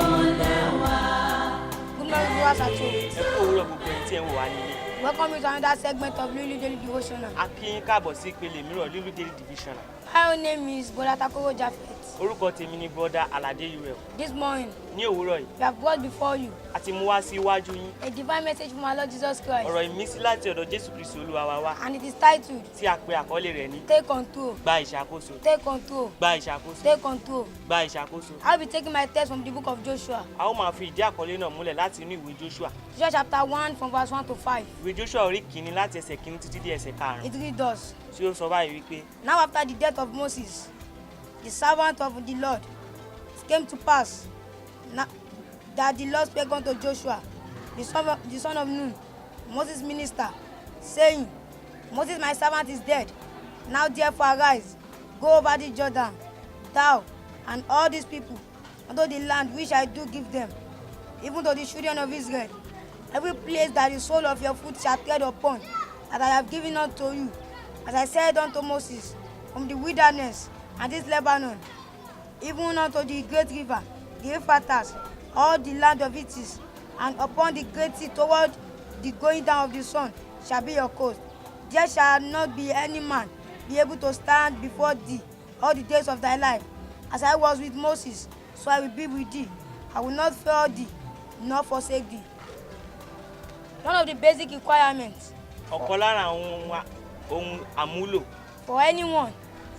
morning, viewers at home. Ẹ kú òwúrọ̀ gbogbo ẹni tí ẹ ń wò wá nílé. Welcome you to another segment of Lulu Daily Devotional. A kí yín káàbọ̀ sí ìpele mìíràn Lulu Daily Devotional. My own name is Bola Takoro Japhet. Orúkọ tèmi ni Brother Alade Uriel. This morning, Ní òwúrọ̀ yìí, we have brought before you a ti mú wá sí iwájú yín a divine message from our Lord Jesus Christ, ọ̀rọ̀ ìmísí láti ọ̀dọ̀ Jésù Kristi Olúwa wa wá and it is titled, tí a pe àkọlé rẹ̀ ní Take Control, Gba ìṣàkóso, Take Control, gba ìṣàkóso, Take Control. gba ìṣàkóso. I'll be taking my text from the book of Joshua, A ó máa fi ìdí àkọlé náà múlẹ̀ láti inú ìwé Joshua. Joshua chapter 1 from verse 1 to 5. Ìwé Joshua orí kìíní láti ẹsẹ̀ kìíní títí dé ẹsẹ̀ karùn-ún It reads thus. tí ó sọ báyìí wípé Now after the death of Moses, the servant of the Lord, it came to pass that the Lord spake unto Joshua, the son of Nun, Moses' minister, saying, Moses my servant is dead. Now therefore arise, go over the Jordan, thou and all these people, unto the land which I do give them, even to the children of Israel. Every place that the sole of your foot shall tread upon, that I have given unto you, as I said unto Moses, from the wilderness and this Lebanon, even unto the great river, the Euphrates, all the land of it is, and upon the great sea toward the going down of the sun shall be your coast. There shall not be any man be able to stand before thee all the days of thy life. As I was with Moses, so I will be with thee. I will not fail thee, nor forsake thee. One of the basic requirements ọ̀kan lára àwọn ohun àmúlò for anyone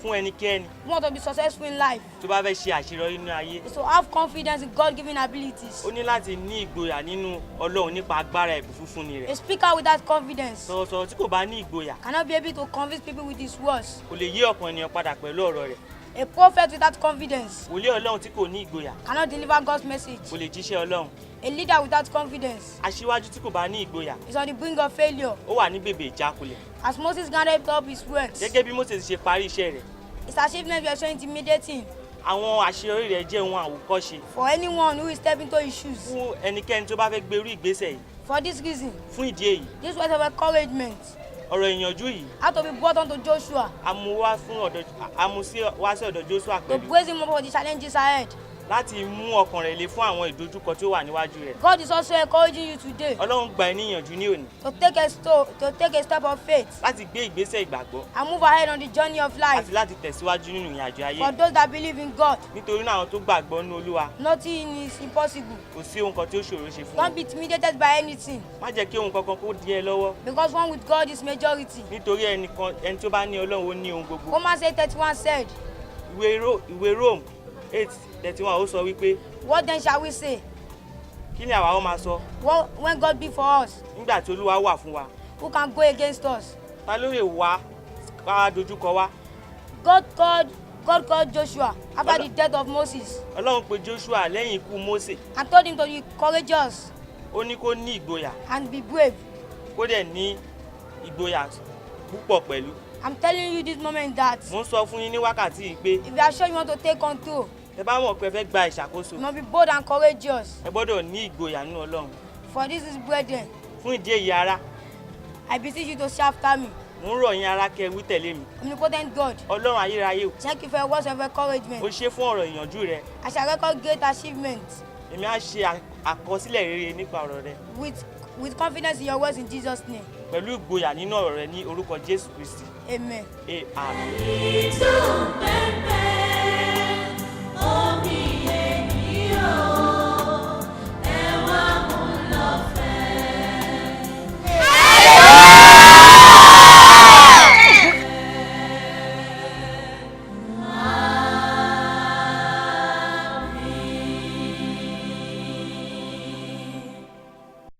fún ẹnikẹ́ni who wants to be successful in life tó bá fẹ́ ṣe àṣeyọrí nínú ayé. is to have confidence in God-given abilities. Ó ní láti ní ìgboyà nínú Ọlọ́run nípa agbára ẹ̀bùn fúnfúnni A rẹ̀. speaker without confidence Sọ̀rọ̀sọ̀rọ̀ tí kò bá ní ìgboyà cannot be able to convince people with his words. kò lè yí ọkàn ènìyàn padà pẹ̀lú ọ̀rọ̀ rẹ̀. A prophet without confidence Wòlíì Ọlọ́run tí kò ní ìgboyà cannot deliver God's message. kò lè jíṣẹ́ Ọlọ́run. A leader without confidence Aṣíwájú tí kò bá ní ìgboyà is on the brink of failure. ó wà ní bèbè ìjákulẹ̀. As Moses gathered up his words, Gẹ́gẹ́ bí Mósè ṣe parí iṣẹ́ rẹ̀, his achievements were so intimidating àwọn àṣeyọrí rẹ̀ jẹ́ ohun àwòkọ́ṣe for anyone who is stepping into his shoes. fún ẹnikẹ́ni tó bá fẹ́ gbé irú ìgbésẹ̀ yìí. For this reason, Fún ìdí èyí, this was of encouragement ọ̀rọ̀ ìyànjú yìí had to be brought unto Joshua a mú wá sí ọ̀dọ̀ Joshua to pẹ̀lú brace him up for the challenges ahead. láti mú ọkàn rẹ̀ le fún àwọn ìdojúkọ tí ó wà níwájú rẹ̀. God is also encouraging you today Ọlọ́run gba ẹ́ níyànjú ní òní to take a step of faith láti gbé ìgbésẹ̀ ìgbàgbọ́ and move ahead on the journey of life. àti láti tẹ̀síwájú nínú ìrìnàjò ayé. For those that believe in God, Nítorí náà àwọn tó gbàgbọ́ nínú Olúwa nothing is impossible. kò sí ohun kan tí ó ṣòro ṣe fún Don't wọn. be intimidated by anything, Má jẹ́ kí ohun kankan kó dí ẹ lọ́wọ́ because one with God is majority. nítorí ẹni tó bá ní Ọlọ́run ó ní ohun gbogbo. Romans 8:31 said, Ìwé Rome 8:31 ó sọ wípé what then shall we say? kí ni àwa ó máa sọ When God be for us, nígbà tí Olúwa wà fún wa? who can go against us? Ta ló lè wá dojúkọ wá? God called Joshua after the death of Moses Ọlọ́run pe Joshua lẹ́yìn ikú Mósè. and told him to be courageous Ó ní kó ní ìgboyà and be brave. kó dẹ̀ ní ìgboyà púpọ̀ pẹ̀lú. I'm telling you this moment that Mo ń sọ fún yín ní wákàtí yìí pé if you are sure you want to take control, ẹ bá mọ̀ pé ẹ fẹ́ gba ìṣàkóso you must be bold and courageous. ẹ gbọ́dọ̀ ní ìgboyà nínú Ọlọ́run. For this is brethren, Fún ìdí èyí ará, I beseech you to say after me. mo ń rọ̀ yín ará kẹ́ ẹ wí tẹ̀lé mi. Omnipotent God, Ọlọ́run ayérayé o, thank you for your words of ó encouragement. ṣe fún ọ̀rọ̀ ìyànjú rẹ. I shall record great achievements Èmi á ṣe àkọsílẹ̀ rere nípa ọ̀rọ̀ rẹ with confidence in your words in Jesus' name. pẹ̀lú ìgboyà nínú ọ̀rọ̀ rẹ ní orúkọ Jésù Kristi. Amen. Àmín.